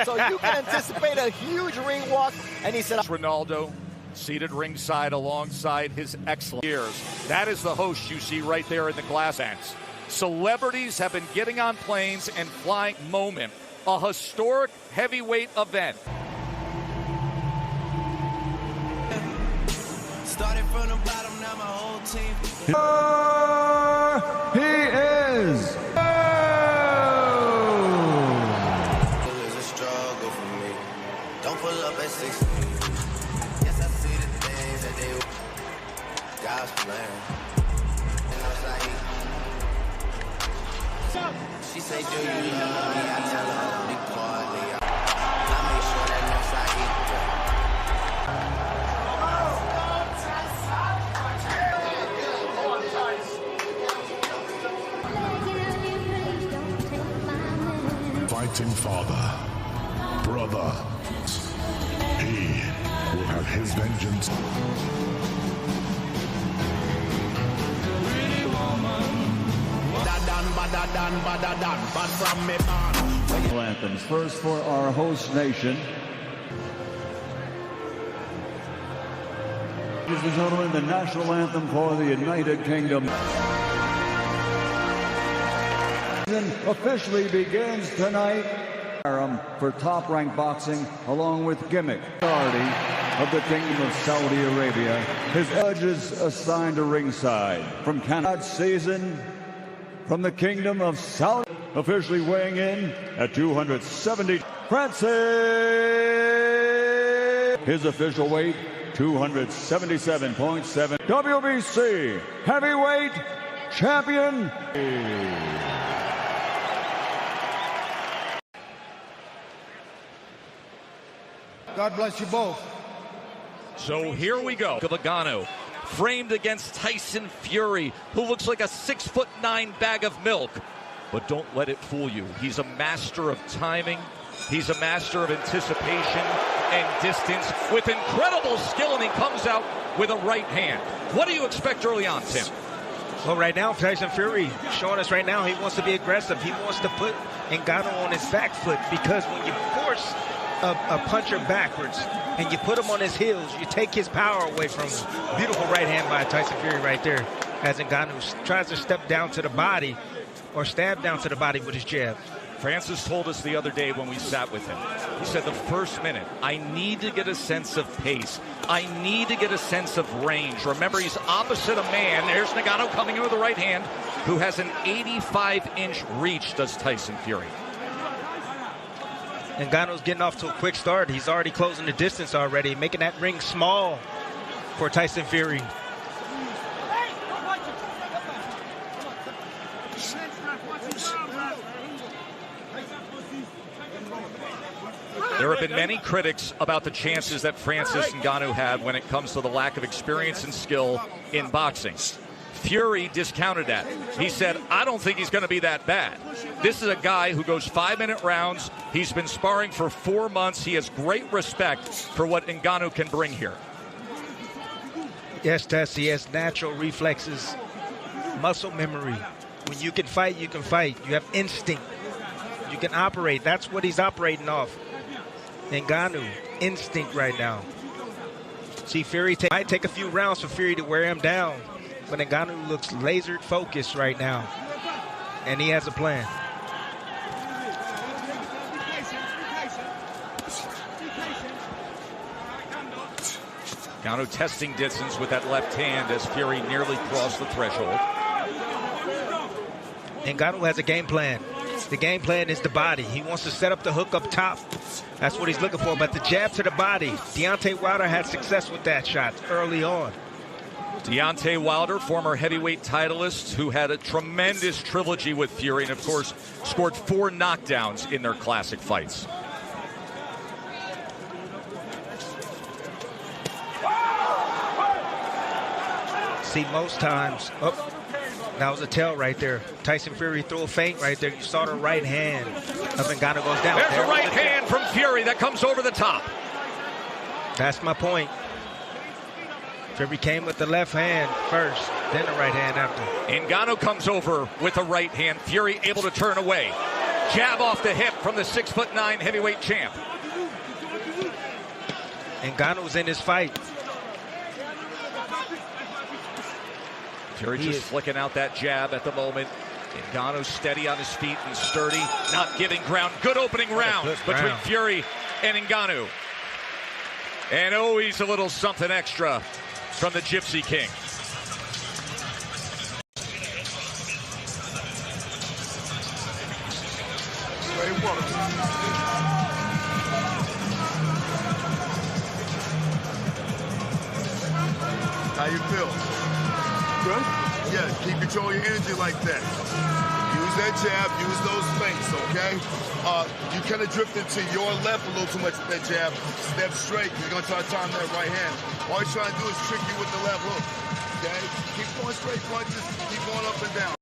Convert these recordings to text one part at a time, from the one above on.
So you can anticipate a huge ring walk. And he said, Ronaldo seated ringside alongside his excellent years. That is the host you see right there in the glass ends. Celebrities have been getting on planes and flying. Moment, a historic heavyweight event. Started from the bottom, now my whole team. He is. It was a struggle for me. Don't pull up at 16. Yes, I see the things that they God's plan. And I was like, she say, do you love me? I tell her only partly. I make sure that no side eat. Fighting father, brother, he will have his vengeance. Anthems first for our host nation. Ladies and gentlemen, the national anthem for the United Kingdom officially begins tonight. For top-ranked boxing, along with Gimmick, authority of the Kingdom of Saudi Arabia. His judges assigned to ringside from Canada season from the Kingdom of Saudi, officially weighing in at 270. Francis, his official weight 277.7. WBC heavyweight champion. God bless you both. So here we go. Ngannou, framed against Tyson Fury, who looks like a 6'9" bag of milk. But don't let it fool you. He's a master of timing. He's a master of anticipation and distance with incredible skill, and he comes out with a right hand. What do you expect early on, Tim? Well, right now, Tyson Fury showing us right now he wants to be aggressive. He wants to put Ngannou on his back foot, because when you force a puncher backwards and you put him on his heels, you take his power away from him. Beautiful right hand by Tyson Fury right there, as Ngannou tries to step down to the body or stab down to the body with his jab. Francis told us the other day when we sat with him, he said the first minute, I need to get a sense of pace. I need to get a sense of range. Remember, he's opposite a man. There's Ngannou coming in with the right hand, who has an 85-inch reach, does Tyson Fury. Ngannou's getting off to a quick start. He's already closing the distance already, making that ring small for Tyson Fury. There have been many critics about the chances that Francis Ngannou had when it comes to the lack of experience and skill in boxing. Fury discounted that. He said, I don't think he's going to be that bad. This is a guy who goes 5-minute rounds. He's been sparring for 4 months. He has great respect for what Ngannou can bring here. Yes, Tess, he has natural reflexes, muscle memory. When you can fight, you can fight. You have instinct. You can operate. That's what he's operating off. Ngannou, instinct right now. See, Fury might take a few rounds for Fury to wear him down. But Ngannou looks laser focused right now, and he has a plan. Ngannou testing distance with that left hand as Fury nearly crossed the threshold. Ngannou has a game plan. The game plan is the body. He wants to set up the hook up top. That's what he's looking for. But the jab to the body, Deontay Wilder had success with that shot early on. Deontay Wilder, former heavyweight titleist, who had a tremendous trilogy with Fury and, of course, scored 4 knockdowns in their classic fights. See, most times, that was a tell right there. Tyson Fury threw a feint right there. You saw the right hand of Ngannou goes down. There's a right hand from Fury that comes over the top. That's my point. Fury came with the left hand first, then the right hand after. Ngannou comes over with the right hand. Fury able to turn away. Jab off the hip from the 6'9" heavyweight champ. Ngannou's in his fight. Fury just flicking out that jab at the moment. Ngannou steady on his feet and sturdy, not giving ground. Good opening round between Fury and Ngannou. And always a little something extra from the Gypsy King. Great work. How you feel? Good? Yeah, keep control of your energy like that. Use that jab, use those feints, okay? You kind of drifted to your left a little too much with that jab. Step straight, you're going to try to time that right hand. All you're trying to do is trick you with the left hook, okay? Keep going straight punches, keep going up and down.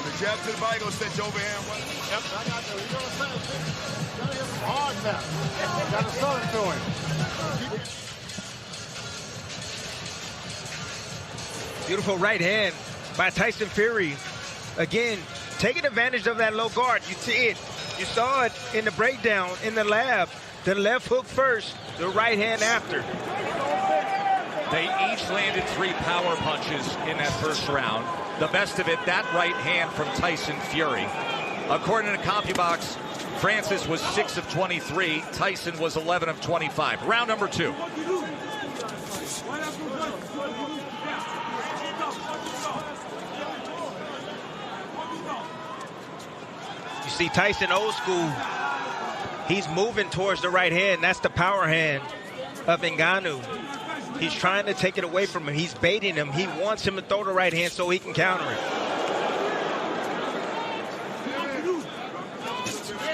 The jab to the body, going to set your overhand right. Yep, I got you. You know what I'm saying? Gotta hit some hard now. Gotta start it to him. Beautiful right hand by Tyson Fury. Again, taking advantage of that low guard. You see it. You saw it in the breakdown in the lab. The left hook first, the right hand after. They each landed 3 power punches in that first round. The best of it, that right hand from Tyson Fury. According to CompuBox, Francis was 6 of 23. Tyson was 11 of 25. Round number 2. You see Tyson old school. He's moving towards the right hand. That's the power hand of Ngannou. He's trying to take it away from him. He's baiting him. He wants him to throw the right hand so he can counter it.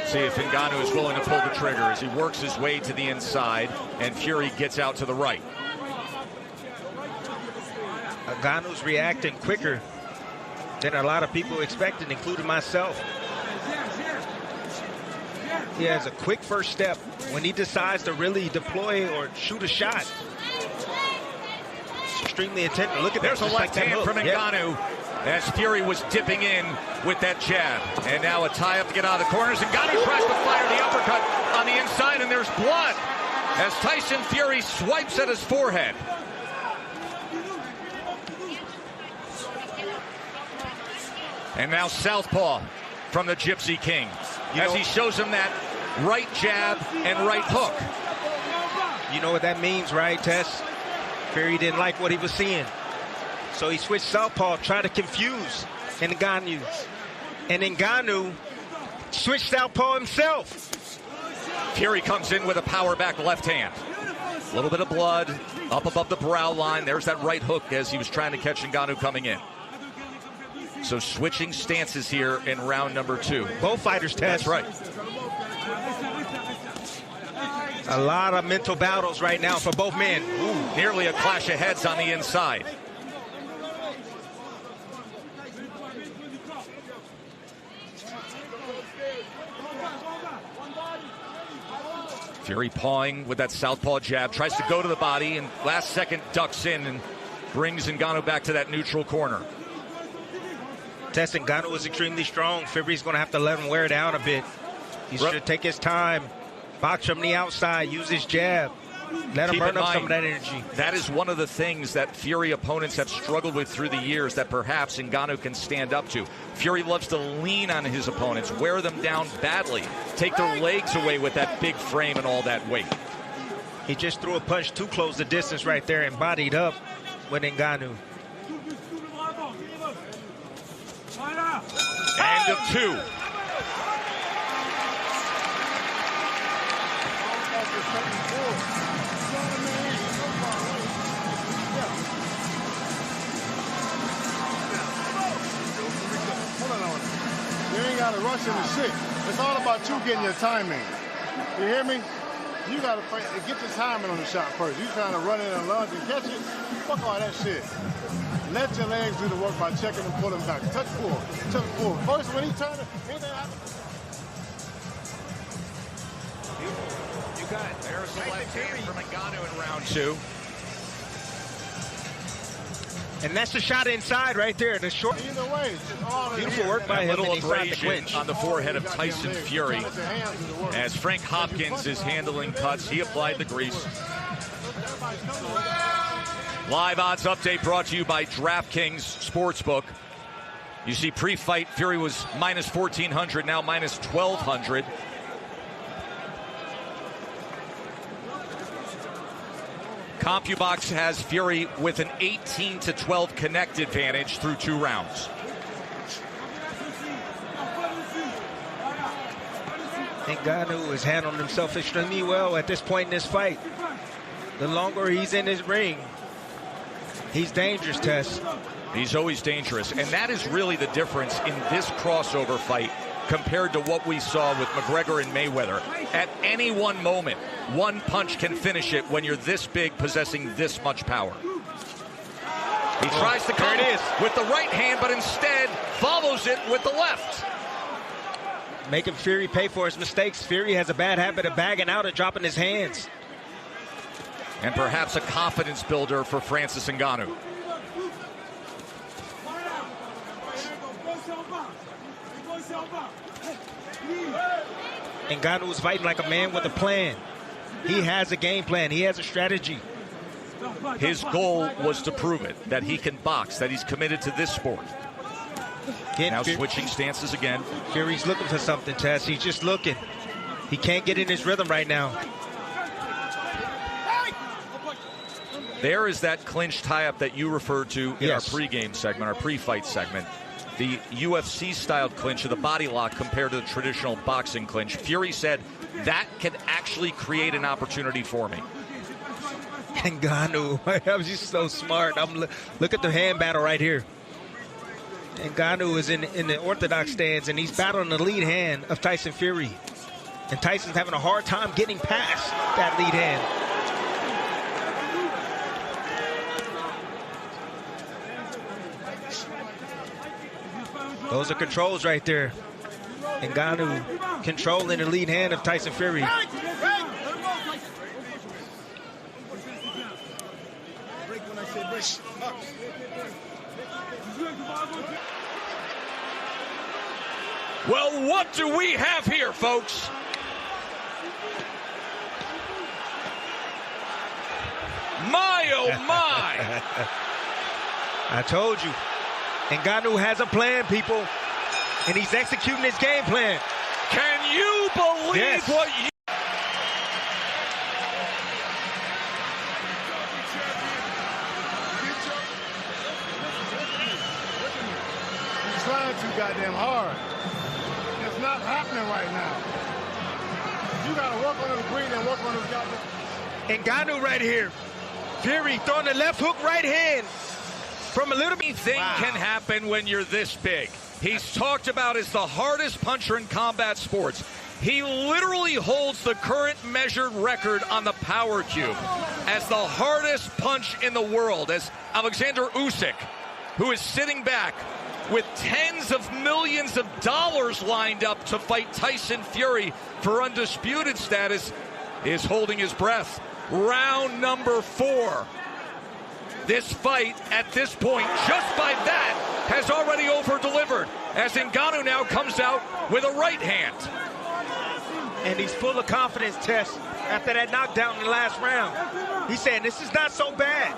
See if Ngannou is willing to pull the trigger as he works his way to the inside and Fury gets out to the right. Ngannou's reacting quicker than a lot of people expected, including myself. He has a quick first step when he decides to really deploy or shoot a shot. It's extremely attentive. Look at that. There's a left hand from Ngannou as Fury was dipping in with that jab. And now a tie-up to get out of the corners. Ngannou tries to fire the uppercut on the inside, and there's blood as Tyson Fury swipes at his forehead. And now southpaw from the Gypsy King as he shows him that right jab and right hook. You know what that means, right, Tess? Fury didn't like what he was seeing. So he switched southpaw, tried to confuse Ngannou. And Ngannou switched southpaw himself. Fury comes in with a power back left hand. A little bit of blood up above the brow line. There's that right hook as he was trying to catch Ngannou coming in. So switching stances here in round number 2. Both fighters, Tess. That's right. A lot of mental battles right now for both men. Ooh, nearly a clash of heads on the inside. Fury pawing with that southpaw jab, tries to go to the body, and last second ducks in and brings Ngannou back to that neutral corner. Tess, Ngannou was extremely strong. Fury's going to have to let him wear down a bit. He should take his time, box from the outside, use his jab, let him burn up some of that energy. That is one of the things that Fury opponents have struggled with through the years that perhaps Ngannou can stand up to. Fury loves to lean on his opponents, wear them down badly, take their legs away with that big frame and all that weight. He just threw a punch too close the distance right there and bodied up with Ngannou. End of 2. You ain't got to rush into shit. It's all about you getting your timing. You hear me? You got to get your timing on the shot first. You trying to run in and lunge and catch it? Fuck all that shit. Let your legs do the work by checking and pulling back. Touch forward. Touch forward. First, when he turned it, anything happened? You got it. There's the left hand from Ngannou in round 2. And that's the shot inside right there. The short. Either way, it's all in Beautiful here. work by A him little and inside the abrasion clinch. on the forehead of Tyson Fury. Put your hands in the work. As Frank Hopkins is handling cuts, he applied the grease. Live odds update brought to you by DraftKings Sportsbook. You see, pre-fight, Fury was minus 1,400, now minus 1,200. CompuBox has Fury with an 18-12 connect advantage through 2 rounds. Ngannou has handled himself extremely well at this point in this fight. The longer he's in his ring, he's dangerous, Tess. He's always dangerous, and that is really the difference in this crossover fight compared to what we saw with McGregor and Mayweather. At any one moment, one punch can finish it when you're this big, possessing this much power. He tries to come with the right hand, but instead follows it with the left. Making Fury pay for his mistakes. Fury has a bad habit of bagging out and dropping his hands. And perhaps a confidence builder for Francis Ngannou. Ngannou is fighting like a man with a plan. He has a game plan. He has a strategy. His goal was to prove it, that he can box, that he's committed to this sport. Now switching stances again. Fury's looking for something, Tess. He's just looking. He can't get in his rhythm right now. There is that clinch tie-up that you referred to in our pregame segment, our pre-fight segment. The UFC-styled clinch of the body lock compared to the traditional boxing clinch. Fury said that can actually create an opportunity for me. Ngannou, I was just so smart. Look at the hand battle right here. Ngannou is in the orthodox stance, and he's battling the lead hand of Tyson Fury. And Tyson's having a hard time getting past that lead hand. Those are controls right there. Ngannou controlling the lead hand of Tyson Fury. Well, what do we have here, folks? My, oh my. I told you. Ngannou has a plan, people. And he's executing his game plan. Can you believe what you... He's trying too goddamn hard. It's not happening right now. You gotta work on his breathing and work on his goddamn... Ngannou right here. Fury throwing the left hook right hand. From a little bit. Anything can happen when you're this big. He's talked about as the hardest puncher in combat sports. He literally holds the current measured record on the power cube as the hardest punch in the world, as Alexander Usyk, who is sitting back with tens of millions of dollars lined up to fight Tyson Fury for undisputed status, is holding his breath. Round number 4. This fight, at this point, just by that, has already over-delivered, as Ngannou now comes out with a right hand. And he's full of confidence, Tess, after that knockdown in the last round. He's saying, this is not so bad.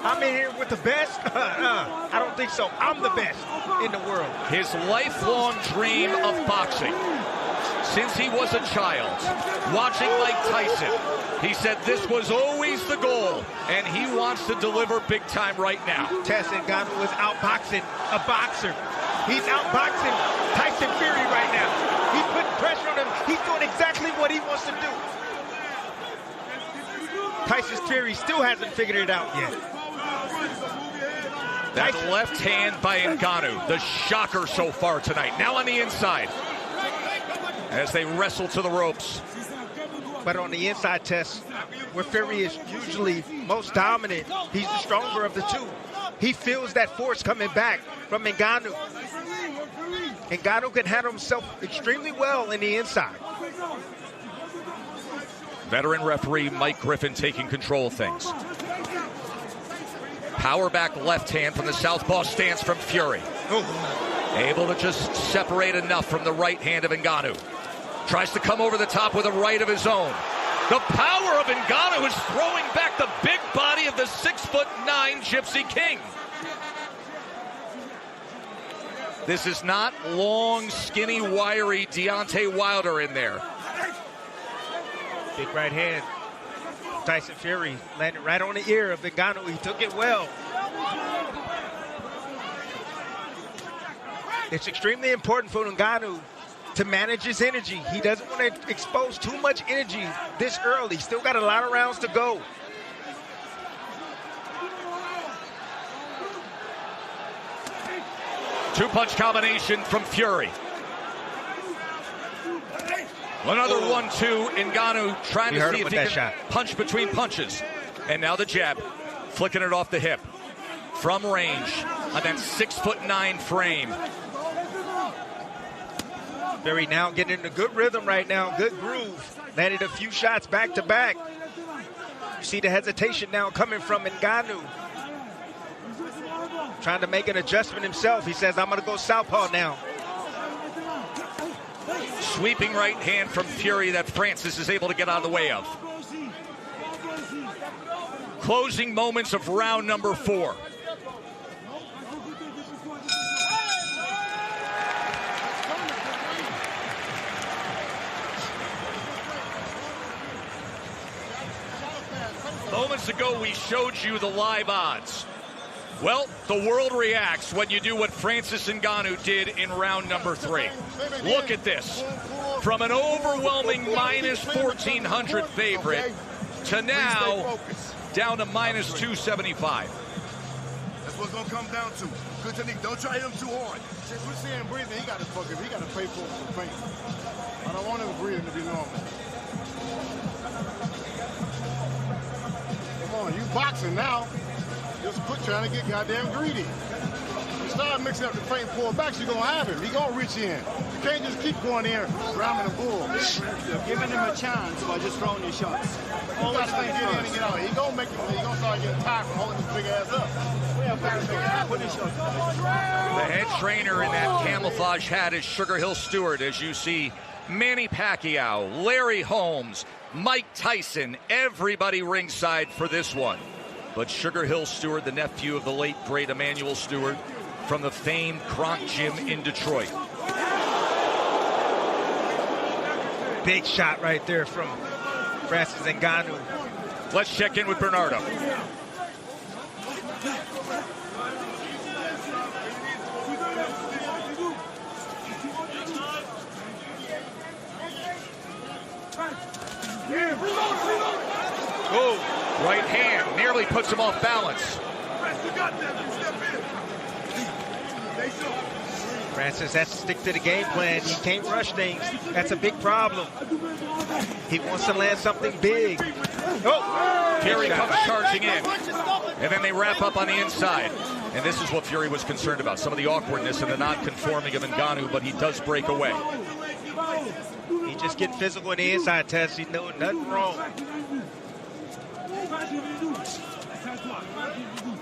I'm in here with the best? I don't think so. I'm the best in the world. His lifelong dream of boxing, since he was a child, watching Mike Tyson, he said this was always the goal, and he wants to deliver big time right now. Tess Ngannou is outboxing a boxer. He's outboxing Tyson Fury right now. He's putting pressure on him. He's doing exactly what he wants to do. Tyson Fury still hasn't figured it out yet. That left hand by Ngannou, the shocker so far tonight. Now on the inside, as they wrestle to the ropes. But on the inside, Tess, where Fury is usually most dominant, he's the stronger of the two. He feels that force coming back from Ngannou. Ngannou can handle himself extremely well in the inside. Veteran referee Mike Griffin taking control of things. Power back left hand from the southpaw stance from Fury. Able to just separate enough from the right hand of Ngannou. Tries to come over the top with a right of his own. The power of Ngannou is throwing back the big body of the 6'9" Gypsy King. This is not long, skinny, wiry Deontay Wilder in there. Big right hand. Tyson Fury landed right on the ear of Ngannou. He took it well. It's extremely important for Ngannou to manage his energy. He doesn't want to expose too much energy this early. Still got a lot of rounds to go. Two-punch combination from Fury. Another 1-2. Ngannou trying to see if he can punch between punches. And now the jab, flicking it off the hip. From range on that 6'9" frame. Fury now getting in a good rhythm right now, good groove. Landed a few shots back to back. You see the hesitation now coming from Ngannou. Trying to make an adjustment himself. He says, I'm going to go southpaw now. Sweeping right hand from Fury that Francis is able to get out of the way of. Closing moments of round number 4. Moments ago, we showed you the live odds. Well, the world reacts when you do what Francis Ngannou did in round number 3. Look at this. From an overwhelming minus 1,400 favorite to now down to minus 275. That's what's going to come down to. Good technique. Don't try him too hard. Since we're seeing breathing, he got to pay for it for pain. I don't want him breathing to be normal. Come on, you boxing now. Just quit trying to get goddamn greedy. You start mixing up the feint pull backs, you're going to have him. He's going to reach in. You can't just keep going in ramming the bull. You're giving him a chance by just throwing your shots. You got to get in and get out. He's going to make it. He's going to start getting tired from holding his big ass up. The head trainer in that camouflage hat is Sugar Hill Stewart, as you see Manny Pacquiao, Larry Holmes, Mike Tyson, everybody ringside for this one. But Sugar Hill Stewart, the nephew of the late, great Emmanuel Stewart, from the famed Kronk Gym in Detroit. Big shot right there from Francis Ngannou. Let's check in with Bernardo. Oh. Right hand nearly puts him off balance. Francis has to stick to the game plan. He can't rush things. That's a big problem. He wants to land something big. Oh! Fury comes charging in. And then they wrap up on the inside. And this is what Fury was concerned about. Some of the awkwardness and the non-conforming of Ngannou, but he does break away. He just get physical in the inside, Tess. He's doing nothing wrong.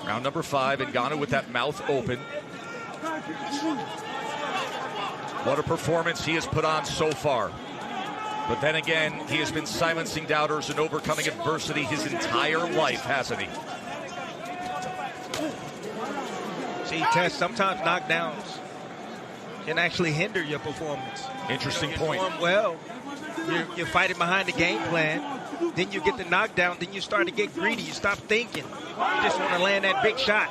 Round number 5, Ngannou with that mouth open. What a performance he has put on so far. But then again, he has been silencing doubters and overcoming adversity his entire life, hasn't he? See, Tess, sometimes knockdowns can actually hinder your performance. Interesting point. Perform well, you're fighting behind the game plan. Then you get the knockdown. Then you start to get greedy. You stop thinking. You just want to land that big shot.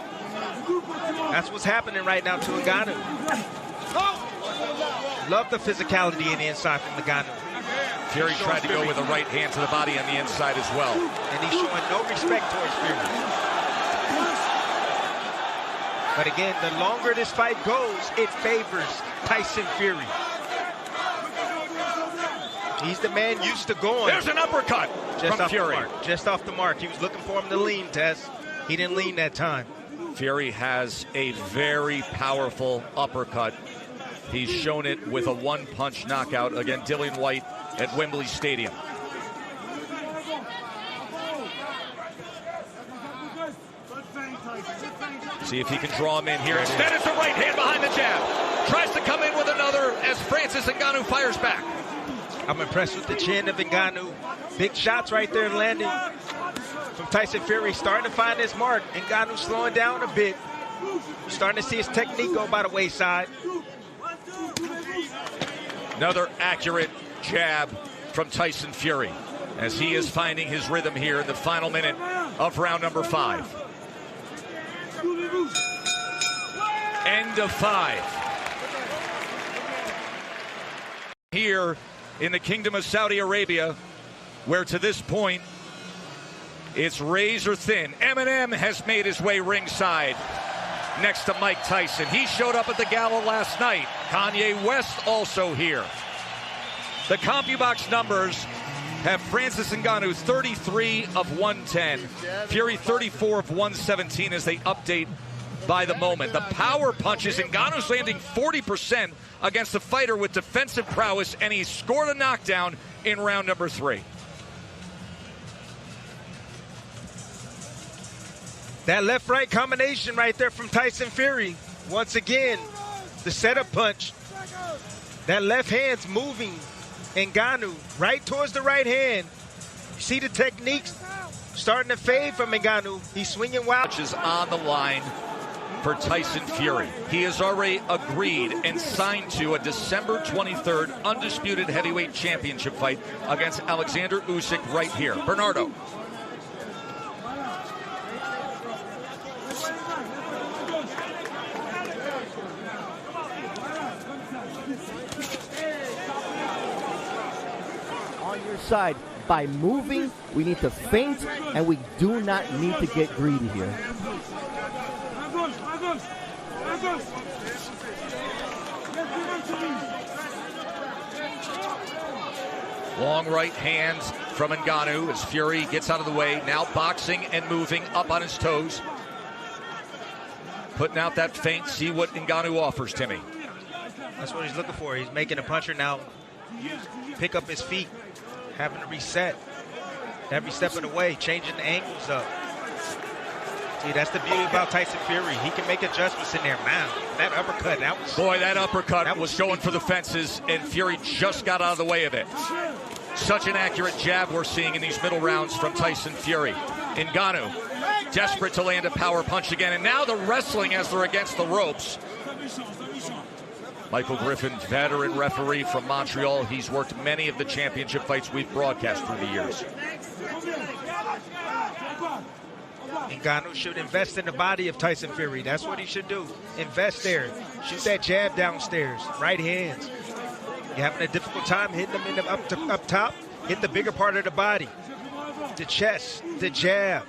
That's what's happening right now to Ngannou. Love the physicality in the inside from Ngannou. Fury tried to go with a right hand to the body on the inside as well. And he's showing no respect towards Fury. But again, the longer this fight goes, it favors Tyson Fury. He's the man used to going. There's an uppercut from Fury. Just off the mark. He was looking for him to lean, Tess. He didn't lean that time. Fury has a very powerful uppercut. He's shown it with a one-punch knockout against Dillian White at Wembley Stadium. See if he can draw him in here. Instead, it's a right hand behind the jab. Tries to come in with another as Francis Ngannou fires back. I'm impressed with the chin of Ngannou. Big shots right there landing from Tyson Fury. Starting to find his mark. Ngannou slowing down a bit. Starting to see his technique go by the wayside. Another accurate jab from Tyson Fury as he is finding his rhythm here in the final minute of round number 5. End of 5. Here in the Kingdom of Saudi Arabia, where to this point it's razor thin. Eminem has made his way ringside next to Mike Tyson. He showed up at the gala last night. Kanye West also here. The CompuBox numbers have Francis Ngannou 33 of 110, Fury 34 of 117 as they update by the moment. The power punches, Ngannou's landing 40% against a fighter with defensive prowess, and he scored a knockdown in round number 3. That left-right combination right there from Tyson Fury. Once again, the setup punch. That left hand's moving Ngannou right towards the right hand. You see the techniques starting to fade from Ngannou. He's swinging wild. Is on the line for Tyson Fury. He has already agreed and signed to a December 23rd undisputed heavyweight championship fight against Alexander Usyk right here. Bernardo. Side by moving, we need to feint, and we do not need to get greedy here. Long right hand from Ngannou as Fury gets out of the way. Now boxing and moving up on his toes. Putting out that feint. See what Ngannou offers, Timmy. That's what he's looking for. He's making a puncher now pick up his feet, having to reset every step of the way, changing the angles up. See, that's the beauty about Tyson Fury. He can make adjustments in there. Man, that uppercut, that was... Boy, that uppercut was going for the fences, and Fury just got out of the way of it. Such an accurate jab we're seeing in these middle rounds from Tyson Fury. Ngannou, desperate to land a power punch again, and now the wrestling as they're against the ropes. Michael Griffin, veteran referee from Montreal. He's worked many of the championship fights we've broadcast through the years. Ngannou should invest in the body of Tyson Fury. That's what he should do. Invest there. Shoot that jab downstairs. Right hands. You're having a difficult time hitting them in the up top. Hit the bigger part of the body. The chest. The jab.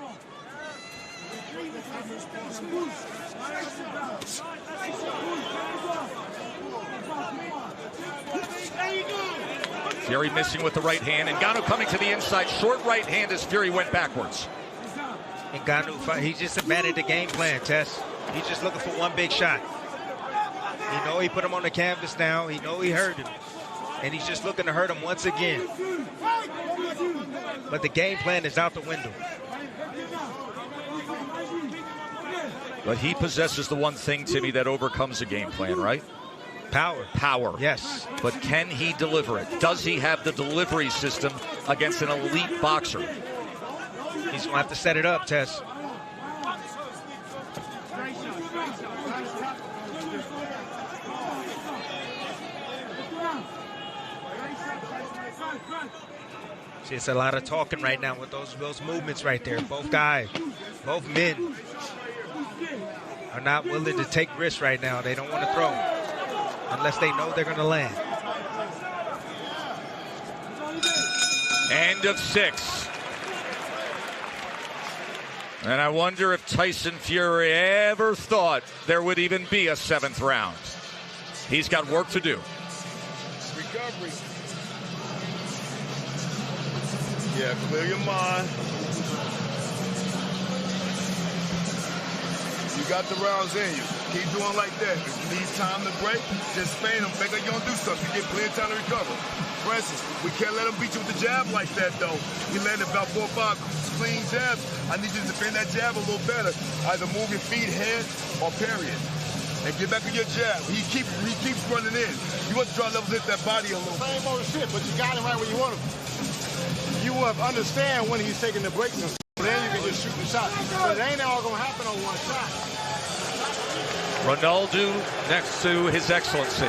Fury missing with the right hand. Ngannou coming to the inside. Short right hand as Fury went backwards. Ngannou, he just abandoned the game plan, Tess. He's just looking for one big shot. He know he put him on the canvas now. He know he hurt him. And he's just looking to hurt him once again. But the game plan is out the window. But he possesses the one thing, Timmy, that overcomes a game plan, right? Power. Power. Yes. But can he deliver it? Does he have the delivery system against an elite boxer? He's going to have to set it up, Tess. See, it's a lot of talking right now with those movements right there. Both guys, both men are not willing to take risks right now. They don't want to throw unless they know they're going to land. End of 6. And I wonder if Tyson Fury ever thought there would even be a 7th round. He's got work to do. Recovery. Yeah, clear your mind. You got the rounds in you. Keep doing like that. If you need time to break, just feign them. Make like you're going to do something. You get plenty of time to recover. For instance, we can't let him beat you with the jab like that, though. He landed about 4 or 5 clean jabs. I need you to defend that jab a little better. Either move your feet, head, or parry it. And get back to your jab. He keeps running in. You want to try to level hit that body a little. Same old shit, but you got him right where you want him. You will understand when he's taking the breaks and then you can just shoot the shot. But it ain't all going to happen on one shot. Ronaldo next to His Excellency.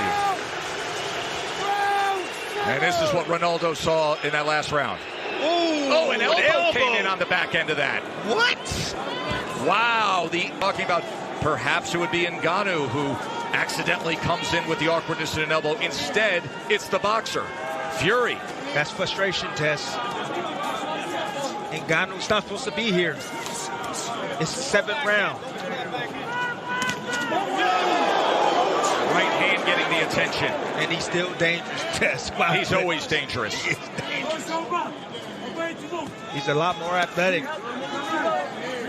And this is what Ronaldo saw in that last round. Oh, an elbow came in on the back end of that. What? Wow. Talking about perhaps it would be Ngannou who accidentally comes in with the awkwardness in an elbow. Instead, it's the boxer, Fury. That's frustration, Tess. Ngannou's not supposed to be here. It's the 7th round. Right hand getting the attention. And he's still dangerous, Tess. Wow. He's always dangerous. He's a lot more athletic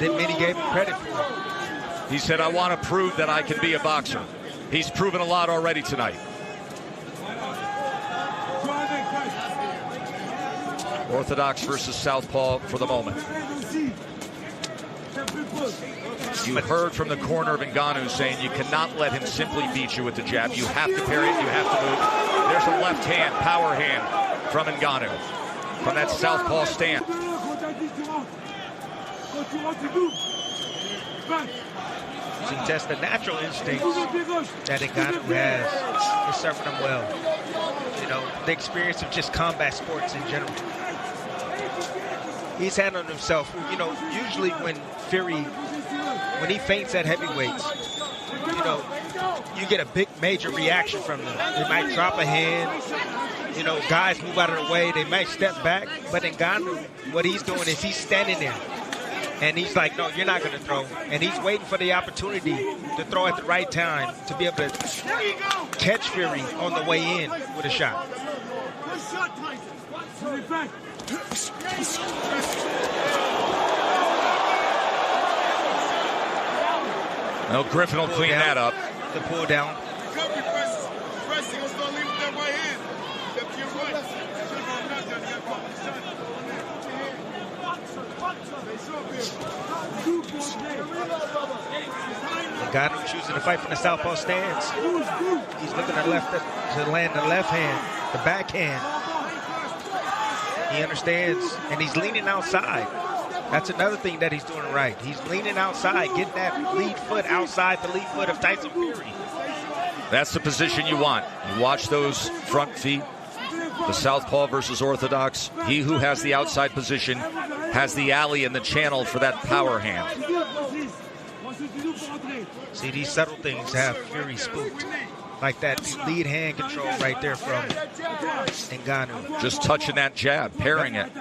than many gave him credit for. He said, I want to prove that I can be a boxer. He's proven a lot already tonight. Orthodox versus Southpaw for the moment. You heard from the corner of Ngannou saying you cannot let him simply beat you with the jab. You have to parry it. You have to move. There's a left hand, power hand from Ngannou from that Southpaw stand. See, just the natural instincts that Ngannou has is serving him well. You know, the experience of just combat sports in general. He's handling himself. You know, usually when Fury, when he feints at heavyweights, you know, you get a big major reaction from them. They might drop a hand. You know, guys move out of the way. They might step back. But Ngannou, what he's doing is he's standing there. And he's like, no, you're not going to throw. And he's waiting for the opportunity to throw at the right time to be able to catch Fury on the way in with a shot. No, Griffin will clean that up. The pull down. Ngannou choosing to fight from the southpaw stance. He's looking to left to land the left hand, the backhand. He understands, and he's leaning outside. That's another thing that he's doing right. He's leaning outside, getting that lead foot outside the lead foot of Tyson Fury. That's the position you want. You watch those front feet. The southpaw versus orthodox. He who has the outside position has the alley and the channel for that power hand. See, these subtle things have Fury spooked. Like that lead hand control right there from Ngannou. Just touching that jab, pairing it.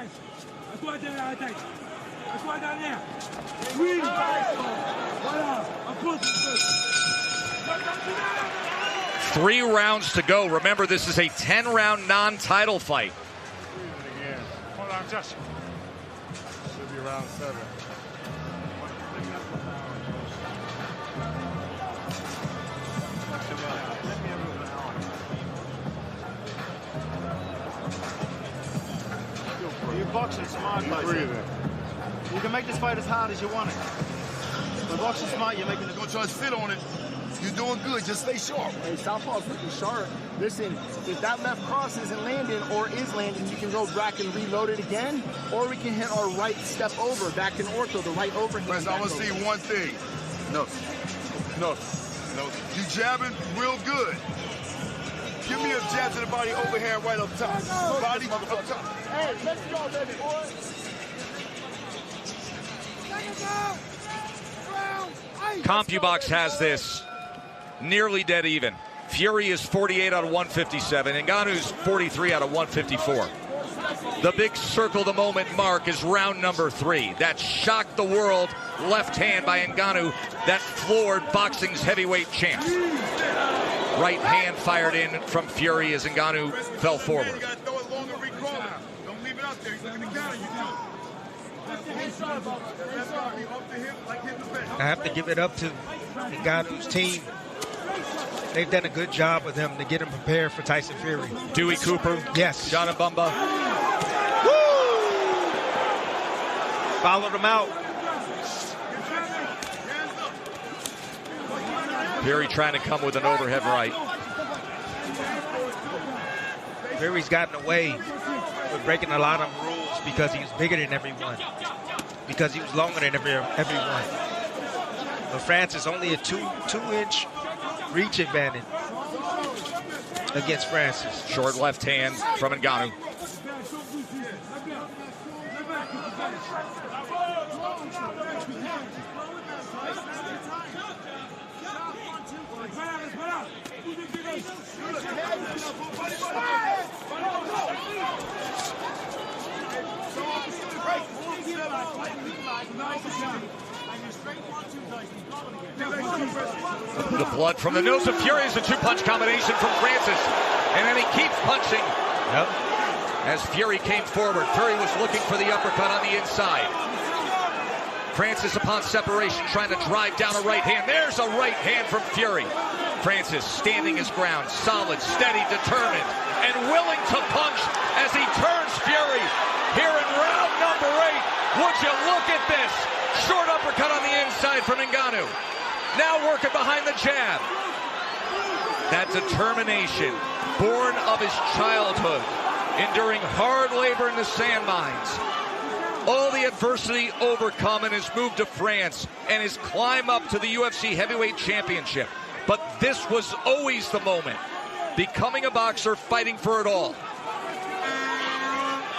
3 rounds to go. Remember, this is a 10-round non-title fight. Hold on, Josh. Should be round 7. You're boxing smart, Tyson. You can make this fight as hard as you want it. But boxing smart, you're making it. Don't try to sit on it. You're doing good. Just stay sharp. Hey, Southpaw's looking sharp. Listen, if that left cross isn't landing or is landing, you can go back and reload it again, or we can hit our right step over, back in ortho, the right overhand. But I want to see one thing. No. You jabbing real good. Give me a jab to the body overhand right up top. Body up top. Hey, let's go, baby boy. CompuBox has this nearly dead even. Fury is 48 out of 157. Ngannou's 43 out of 154. The big circle the moment mark is round number 3. That shocked the world left hand by Ngannou that floored boxing's heavyweight champs. Right hand fired in from Fury as Ngannou fell forward. I have to give it up to Ngannou's team. They've done a good job with him to get him prepared for Tyson Fury. Dewey Cooper. Yes. John Mbumba. Followed him out. Fury trying to come with an overhead right. Fury's gotten away with breaking a lot of rules because he was bigger than everyone, because he was longer than everyone. But Francis only a two-inch reach advantage against Francis. Short left hand from Ngannou. The blood from the nose of Fury is a two-punch combination from Francis. And then he keeps punching. Yep. As Fury came forward, Fury was looking for the uppercut on the inside. Francis, upon separation, trying to drive down a right hand. There's a right hand from Fury. Francis standing his ground, solid, steady, determined, and willing to punch as he turns Fury here in round number 8. Would you look at this? Short uppercut on the inside from Ngannou. Now working behind the jab. That determination, born of his childhood, enduring hard labor in the sand mines. All the adversity overcome in his move to France and his climb up to the UFC Heavyweight Championship. But this was always the moment. Becoming a boxer, fighting for it all.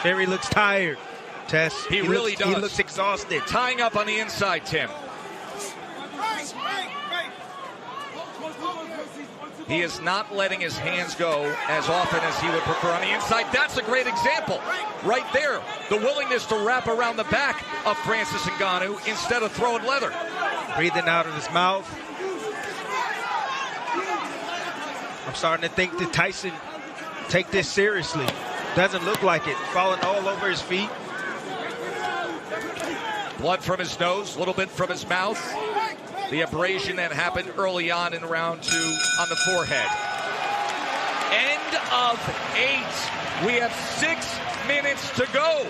Fury looks tired, Tess. He really does. He looks exhausted. Tying up on the inside, Tim. He is not letting his hands go as often as he would prefer on the inside. That's a great example right there. The willingness to wrap around the back of Francis Ngannou instead of throwing leather. Breathing out of his mouth. I'm starting to think that Tyson take this seriously. Doesn't look like it. Falling all over his feet. Blood from his nose, a little bit from his mouth. The abrasion that happened early on in round 2 on the forehead. End of 8. We have 6 minutes to go.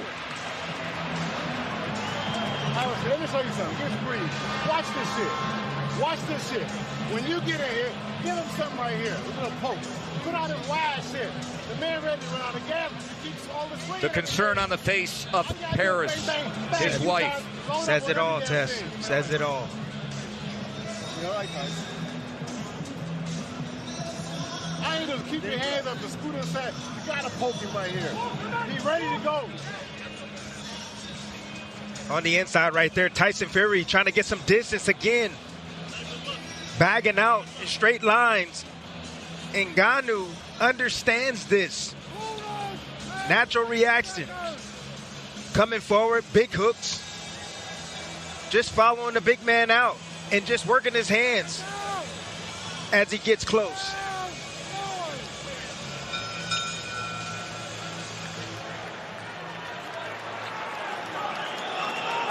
Let me show you something. Just breathe. Watch this shit. Watch this shit. When you get in here, give him something right here. A little poke. Put out his wide shit. The man ready to run out of gas. He keeps all the swing. The concern on the face of Paris, his wife. Says it all, Tess. Says it all. I ain't gonna keep your hands up to scoot inside. You gotta poke him right here. He's ready to go. On the inside right there, Tyson Fury trying to get some distance again. Bagging out in straight lines. Ngannou understands this. Natural reaction. Coming forward, big hooks. Just following the big man out and just working his hands as he gets close.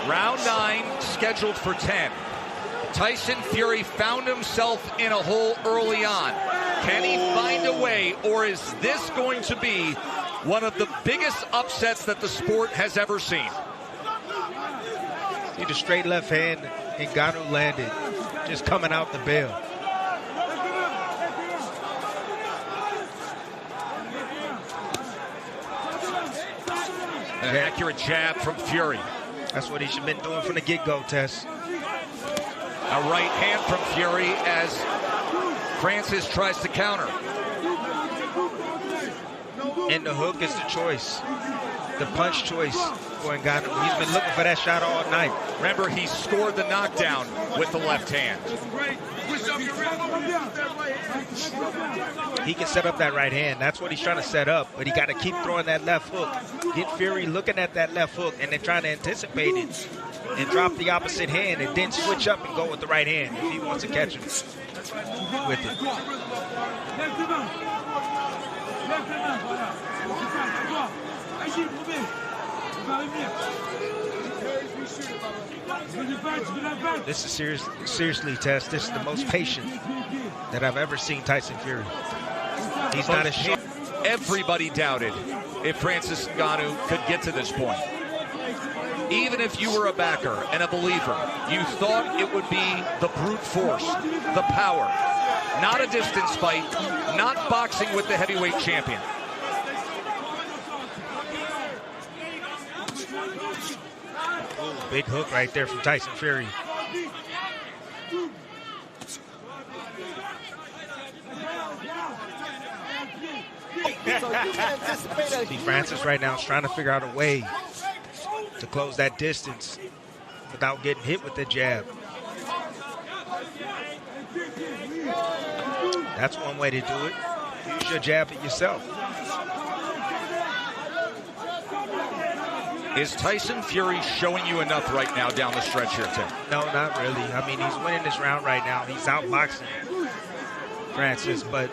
Round 9 scheduled for 10. Tyson Fury found himself in a hole early on. Can he find a way, or is this going to be one of the biggest upsets that the sport has ever seen? See the straight left hand Ngannou landed, just coming out the bail. An accurate jab from Fury. That's what he should have been doing from the get-go, Tess. A right hand from Fury as Francis tries to counter. And the hook is the choice. The punch choice for Ngannou. He's been looking for that shot all night. Remember, he scored the knockdown with the left hand. He can set up that right hand. That's what he's trying to set up. But he got to keep throwing that left hook. Get Fury looking at that left hook and then trying to anticipate it and drop the opposite hand and then switch up and go with the right hand if he wants to catch him with it. This is seriously, Tess. This is the most patient that I've ever seen Tyson Fury. He's not a shit. Everybody doubted if Francis Ngannou could get to this point. Even if you were a backer and a believer, you thought it would be the brute force, the power, not a distance fight, not boxing with the heavyweight champion. Ooh, big hook right there from Tyson Fury. See, Francis right now is trying to figure out a way to close that distance without getting hit with the jab. That's one way to do it. Use your jab at yourself. Is Tyson Fury showing you enough right now down the stretch here, Tim? No, not really. I mean, he's winning this round right now. He's outboxing Francis, but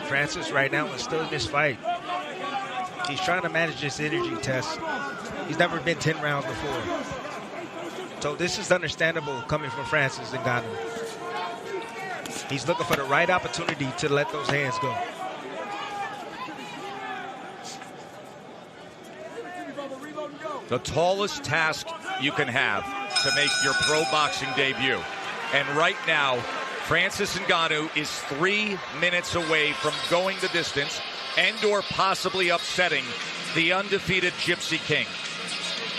Francis right now is still in this fight. He's trying to manage this energy test. He's never been 10 rounds before. So this is understandable coming from Francis Ngannou. He's looking for the right opportunity to let those hands go. The tallest task you can have to make your pro boxing debut. And right now, Francis Ngannou is 3 minutes away from going the distance and or possibly upsetting the undefeated Gypsy King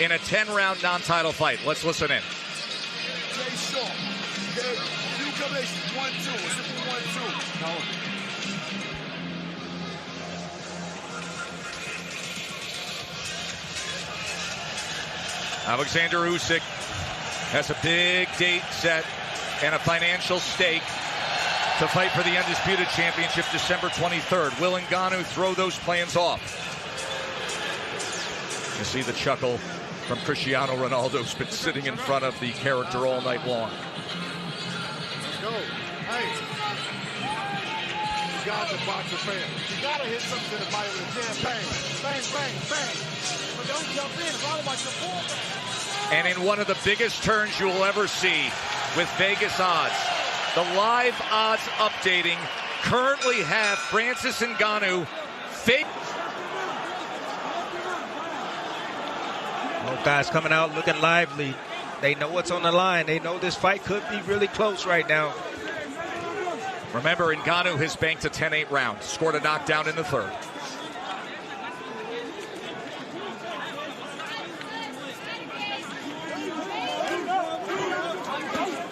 in a 10-round non-title fight. Let's listen in. Jay Shaw, new combination, 1-2, a simple 1-2. Alexander Usyk has a big date set and a financial stake to fight for the Undisputed Championship December 23rd. Will Ngannou throw those plans off? You see the chuckle from Cristiano Ronaldo, who's been sitting in front of the character all night long. Go. Hey. You got to box a fan. You got to hit something to the body with a jam. Bang, bang, bang, bang. But don't jump in. It's all about your full. And in one of the biggest turns you will ever see with Vegas odds, the live odds updating currently have Francis Ngannou fake. Both guys coming out looking lively. They know what's on the line. They know this fight could be really close right now. Remember, Ngannou has banked a 10-8 round, scored a knockdown in the third.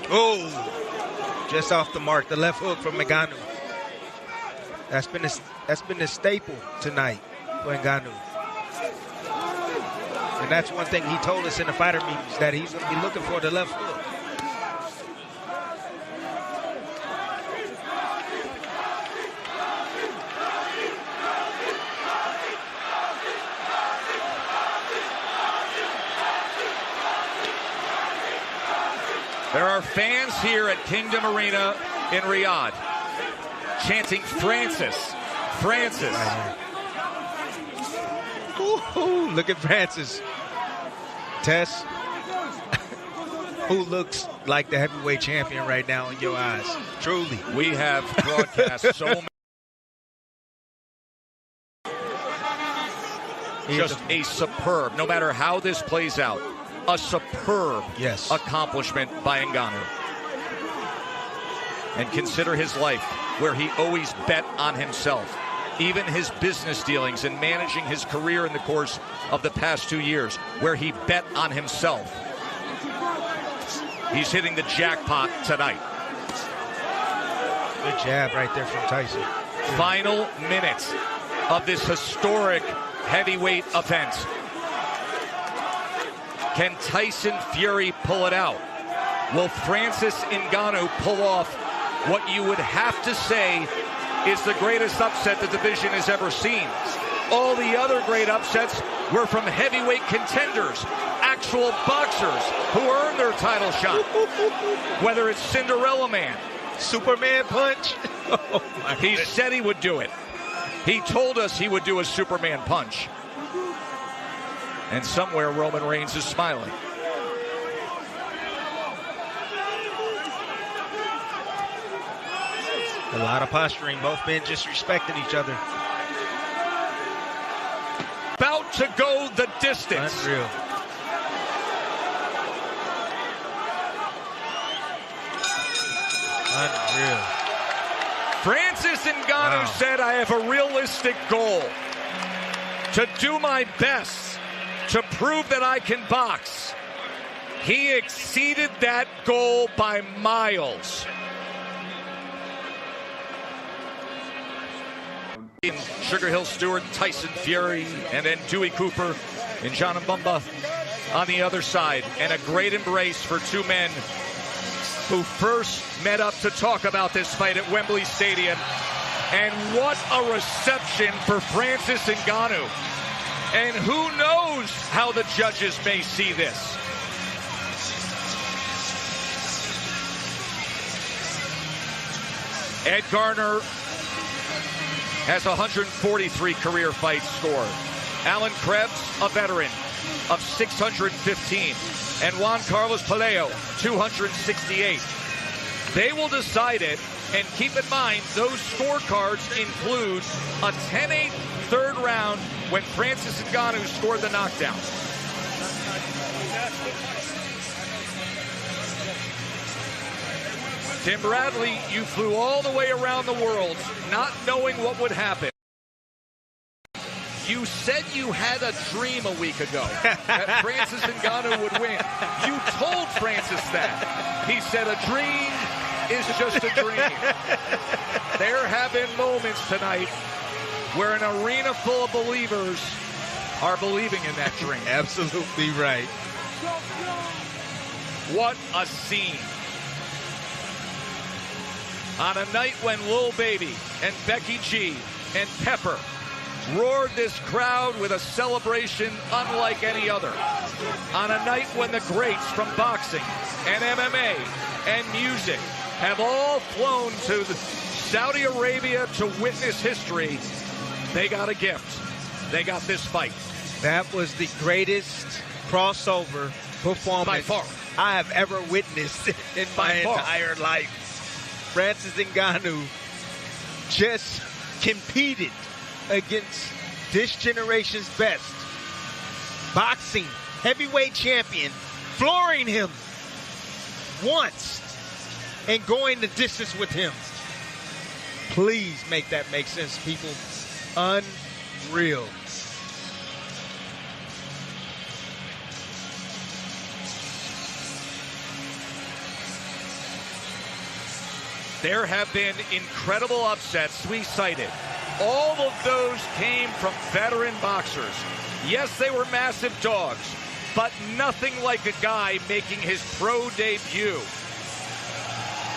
Oh, just off the mark, the left hook from Ngannou. That's been a staple tonight for Ngannou. And that's one thing he told us in the fighter meetings, that he's going to be looking for the left hook. There are fans here at Kingdom Arena in Riyadh chanting Francis, Francis. Ooh, look at Francis. Tess, who looks like the heavyweight champion right now in your eyes? Truly. We have broadcast so many. Just a superb, no matter how this plays out, a superb accomplishment by Ngannou. And consider his life, where he always bet on himself. Even his business dealings and managing his career in the course of the past 2 years, where he bet on himself. He's hitting the jackpot tonight. Good jab right there from Tyson. Final minutes of this historic heavyweight event. Can Tyson Fury pull it out? Will Francis Ngannou pull off what you would have to say is the greatest upset the division has ever seen? All the other great upsets were from heavyweight contenders, actual boxers who earned their title shot. Whether it's Cinderella Man, Superman punch. He said he would do it. He told us he would do a Superman punch. And somewhere Roman Reigns is smiling. A lot of posturing, both men just respecting each other. About to go the distance. Unreal. Unreal. Francis Ngannou said, I have a realistic goal to do my best to prove that I can box. He exceeded that goal by miles. In Sugar Hill Stewart, Tyson Fury, and then Dewey Cooper and John Mbumba on the other side. And a great embrace for two men who first met up to talk about this fight at Wembley Stadium. And what a reception for Francis Ngannou. And who knows how the judges may see this. Ed Garner has 143 career fights scored. Alan Krebs, a veteran of 615. And Juan Carlos Pelayo, 268. They will decide it, and keep in mind, those scorecards include a 10-8 third round when Francis Ngannou scored the knockdown. Tim Bradley, you flew all the way around the world not knowing what would happen. You said you had a dream a week ago that Francis Ngannou would win. You told Francis that. He said a dream is just a dream. There have been moments tonight where an arena full of believers are believing in that dream. Absolutely right. What a scene. On a night when Lil Baby and Becky G and Pepper roared this crowd with a celebration unlike any other. On a night when the greats from boxing and MMA and music have all flown to Saudi Arabia to witness history, they got a gift. They got this fight. That was the greatest crossover performance by far I have ever witnessed in my entire life. Francis Ngannou just competed against this generation's best. Boxing heavyweight champion, flooring him once and going the distance with him. Please make that make sense, people. Unreal. There have been incredible upsets we cited. All of those came from veteran boxers. Yes, they were massive dogs, but nothing like a guy making his pro debut,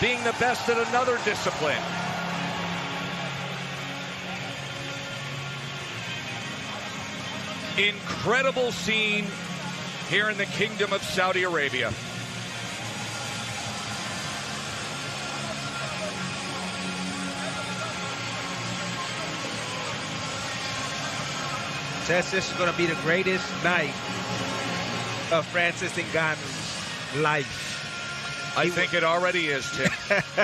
being the best at another discipline. Incredible scene here in the Kingdom of Saudi Arabia. This is going to be the greatest night of Francis Ngannou's life. I think it already is, Tim.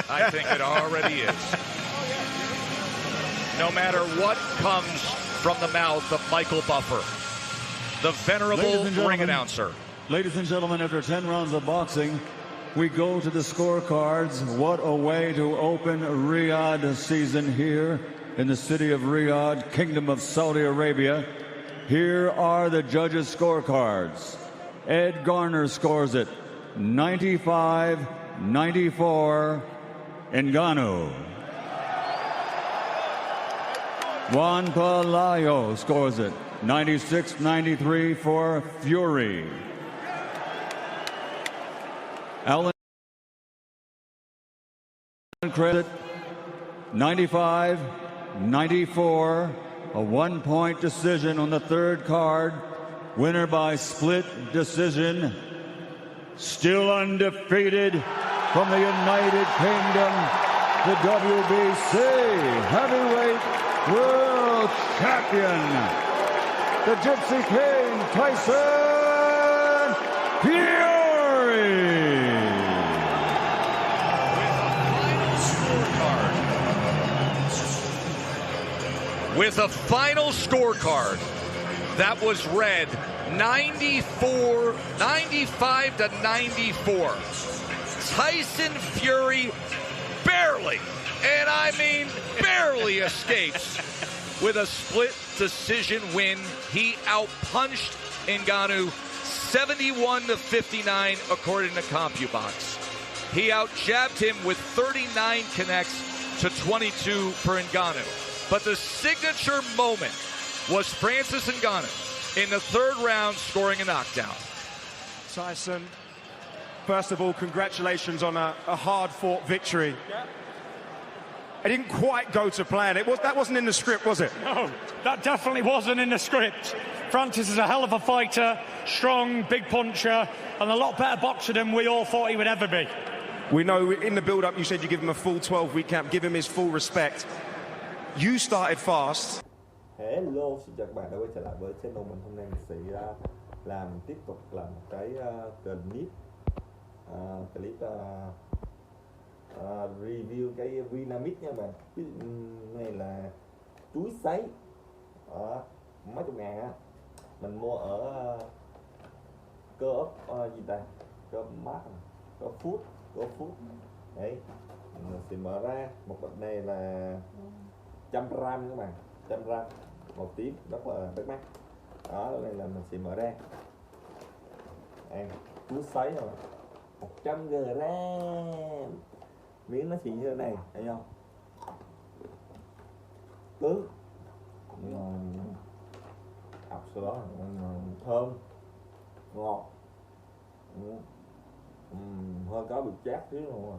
I think it already is. No matter what comes from the mouth of Michael Buffer, the venerable ring announcer. Ladies and gentlemen, after 10 rounds of boxing, we go to the scorecards. What a way to open Riyadh season here in the city of Riyadh, Kingdom of Saudi Arabia. Here are the judges' scorecards. Ed Garner scores it 95-94 Ngannou. Juan Pelayo scores it 96-93 for Fury. Alan Credit 95-94. A one-point decision on the third card. Winner by split decision. Still undefeated from the United Kingdom, the WBC Heavyweight World Champion, the Gypsy King, Tyson Fury. With a final scorecard that was read 95-94. Tyson Fury barely barely, and I mean barely escapes with a split decision win. He outpunched Ngannou 71-59 according to CompuBox. He outjabbed him with 39 connects to 22 for Ngannou. But the signature moment was Francis Ngannou in the third round scoring a knockdown. Tyson, first of all, congratulations on a hard-fought victory. It didn't quite go to plan. That wasn't in the script, was it? No, that definitely wasn't in the script. Francis is a hell of a fighter, strong, big puncher, and a lot better boxer than we all thought he would ever be. We know in the build-up you said you give him a full 12-week camp, give him his full respect. You started fast. Hello, xin chào các bạn đã quay trở lại với channel mình. Hôm nay mình sẽ tiếp tục làm một cái clip review cái Vietnamese nha bạn. Này là chuối sấy ở mấy chục ngàn á, mình mua ở cơ ốc gì ta, cơ mát, cơ food đấy. Mình sẽ mở ra một bịch này là 100 gram các bạn, 100 gram màu tím rất là bắt mắt. Đó, này là mình sẽ mở ra ăn chuối sấy rồi, 100 gram, miếng nó xịn như thế này, thấy không? Cứ ọc sau đó thơm ngọt, hơi có bị chát xíu luôn à.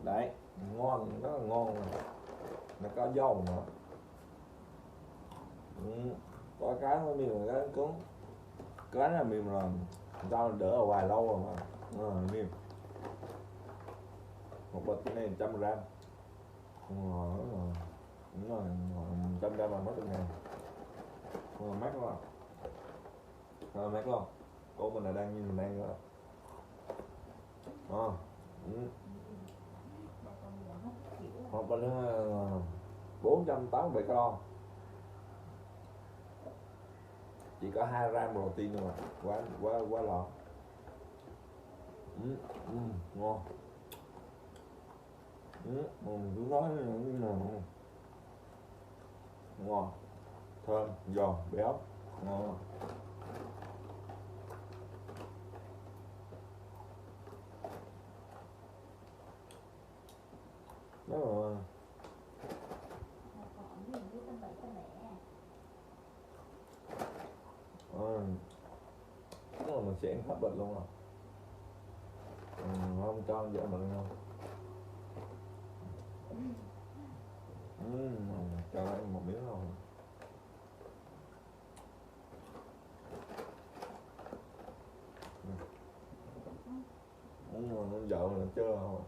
Đấy, ngon, rất là ngon. Nó có dầu nữa. Có cái nó mềm, cái cứng. Cái là mềm rồi, rau đỡ ở ngoài lâu rồi mà. Mềm. Một bịch cái này 100 gram. Đúng rồi, 100 gram là mấy chục ngàn. Mát lắm à. Mát lắm. Cô mình là đang nhìn mình đang rồi. Một bên 487 calo, chỉ có 2 gram protein thôi mà, quá lọ. Ngon. Cứ nói như nào ngon, thơm, giòn, béo, ngon. Đó rồi. Đó là mình sẽ ăn hết bịch luôn rồi. Không cho ăn vợ mình không. Cho ăn một miếng rồi. Vợ mình chưa rồi.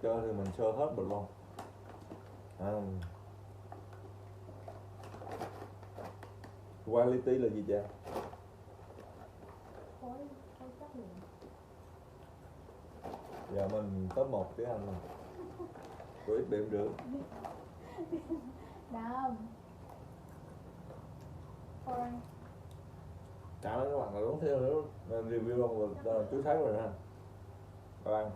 Chơi thì mình chơi hết bịch luôn. Quality là gì cha? Giờ mình top 1 tiếng Anh rồi. Có ít điểm được. Đâu. Cảm ơn các bạn đã đón theo nữa. Review luôn rồi, chú thấy rồi ha. Các bạn.